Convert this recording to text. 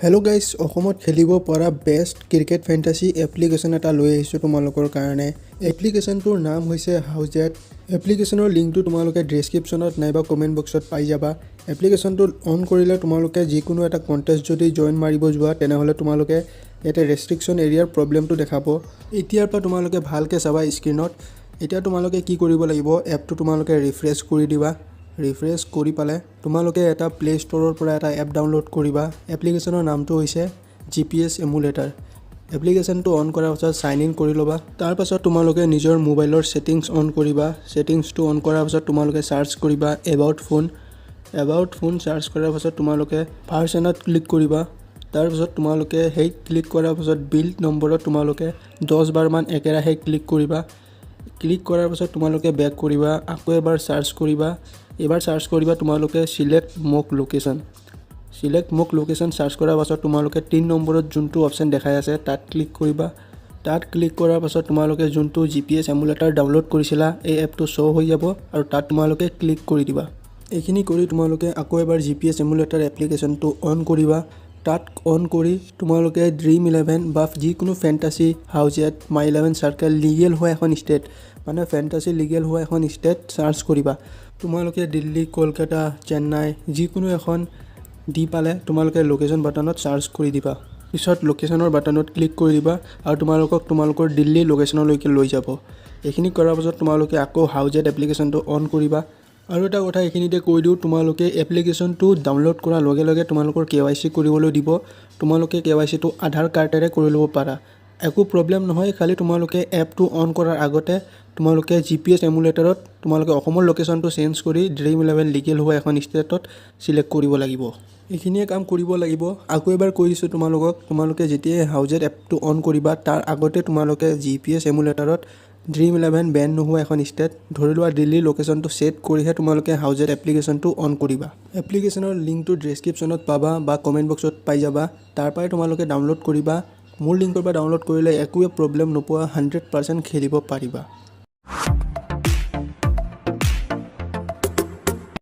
Hello' guys অসমত খেলিব পৰা বেষ্ট ক্ৰিকেট ফেণ্টাসি এপ্লিকেশ্যন এটা লৈ আহিছোঁ তোমালোকৰ কাৰণে। এপ্লিকেশ্যনটোৰ নাম হৈছে howzat। এপ্লিকেশ্যনৰ লিংকটো তোমালোকে ডেছক্ৰিপশ্যনত নাইবা কমেণ্ট বক্সত পাই যাবা। এপ্লিকেশ্যনটো অন কৰিলে তোমালোকে যিকোনো এটা কণ্টেষ্ট যদি জইন মাৰিব যোৱা তেনেহ'লে তোমালোকে ইয়াতে ৰেষ্ট্ৰিকশ্যন এৰিয়াৰ প্ৰব্লেমটো দেখাব। এতিয়াৰ পৰা তোমালোকে ভালকৈ চাবা স্ক্ৰীনত। এতিয়া তোমালোকে কি কৰিব লাগিব, এপটো তোমালোকে ৰিফ্ৰেছ কৰি দিবা। ৰিফ্ৰেছ কৰি পালে তোমালোকে এটা প্লে ষ্ট'ৰৰ পৰা এটা এপ ডাউনলোড কৰিবা। এপ্লিকেশ্যনৰ নামটো হৈছে GPS এমুলেটাৰ। এপ্লিকেশ্যনটো অন কৰাৰ পাছত চাইন ইন কৰি ল'বা। তাৰপাছত তোমালোকে নিজৰ মোবাইলৰ ছেটিংছ অন কৰিবা। ছেটিংছটো অন কৰাৰ পাছত তোমালোকে চাৰ্চ কৰিবা about phone. About phone charge কৰাৰ পাছত তোমালোকে ভাৰ্চনত ক্লিক কৰিবা। তাৰপাছত তোমালোকে সেই ক্লিক কৰাৰ পাছত বিল্ড নম্বৰত তোমালোকে 10 বাৰমান একেৰাহে ক্লিক কৰিবা। ক্লিক কৰাৰ পাছত তোমালোকে বেক কৰিবা, আকৌ এবাৰ চাৰ্চ কৰিবা। এবাৰ চাৰ্চ কৰিবা তোমালোকে চিলেক্ট মোক লোকেশ্যন। চিলেক্ট মোক লোকেশ্যন চাৰ্চ কৰাৰ পাছত তোমালোকে 3 নম্বৰত যোনটো অপশ্যন দেখাই আছে তাত ক্লিক কৰিবা। তাত ক্লিক কৰাৰ পাছত তোমালোকে যোনটো GPS এমুলেটাৰ ডাউনলোড কৰিছিলা এই এপটো শ্ব' হৈ যাব আৰু তাত তোমালোকে ক্লিক কৰি দিবা। এইখিনি কৰি তোমালোকে আকৌ এবাৰ GPS এমুলেটাৰ এপ্লিকেশ্যনটো অন কৰিবা। তাত অন কৰি তোমালোকে Dream11 বা যিকোনো ফেণ্টাসি howzat My11 চাৰ্কেল লিগেল হোৱা এখন ষ্টেট, মানে ফেণ্টাসি লিগেল হোৱা এখন ষ্টেট চাৰ্চ কৰিবা। তোমালোকে দিল্লী, কলকাতা, চেন্নাই যিকোনো এখন দি পালে তোমালোকে লোকেশ্যন বাটনত চাৰ্চ কৰি দিবা। পিছত লোকেশ্যনৰ বাটনত ক্লিক কৰি দিবা আৰু তোমালোকৰ দিল্লী লোকেশ্যনলৈকে লৈ যাব। এইখিনি কৰাৰ পাছত তোমালোকে আকৌ howzat এপ্লিকেশ্যনটো অন কৰিবা। আৰু এটা কথা এইখিনিতে কৈ দিওঁ, তোমালোকে এপ্লিকেশ্যনটো ডাউনলোড কৰাৰ লগে লগে তোমালোকৰ KYC কৰিবলৈ দিব। তোমালোকে KYCটো আধাৰ কাৰ্ডেৰে কৰি ল'ব পাৰা, একো প্ৰব্লেম নহয়। খালি তোমালোকে এপটো অন কৰাৰ আগতে তোমালোকে GPS এমুলেটাৰত তোমালোকে অসমৰ লোকেশ্যনটো চেঞ্জ কৰি Dream11 লিগেল হোৱা এখন ষ্টেটত চিলেক্ট কৰিব লাগিব। এইখিনিয়ে কাম কৰিব লাগিব। আকৌ এবাৰ কৈ দিছোঁ তোমালোকে যেতিয়াই howzat এপটো অন কৰিবা তাৰ আগতে তোমালোকে GPS এমুলেটাৰত Dream11 বেন নোহোৱা এখন ষ্টেট, ধৰি লোৱা দিল্লী লোকেশ্যনটো ছেট কৰিহে তোমালোকে howzat এপ্লিকেশ্যনটো অন কৰিবা। এপ্লিকেশ্যনৰ লিংকটো ডেছক্ৰিপশ্যনত পাবা বা কমেণ্ট বক্সত পাই যাবা। তাৰ পৰাই তোমালোকে ডাউনলোড কৰিবা। মোৰ লিংকৰ পৰা ডাউনলোড কৰিলে একোৱে প্ৰব্লেম নোপোৱা, 100% খেলিব পাৰিবা।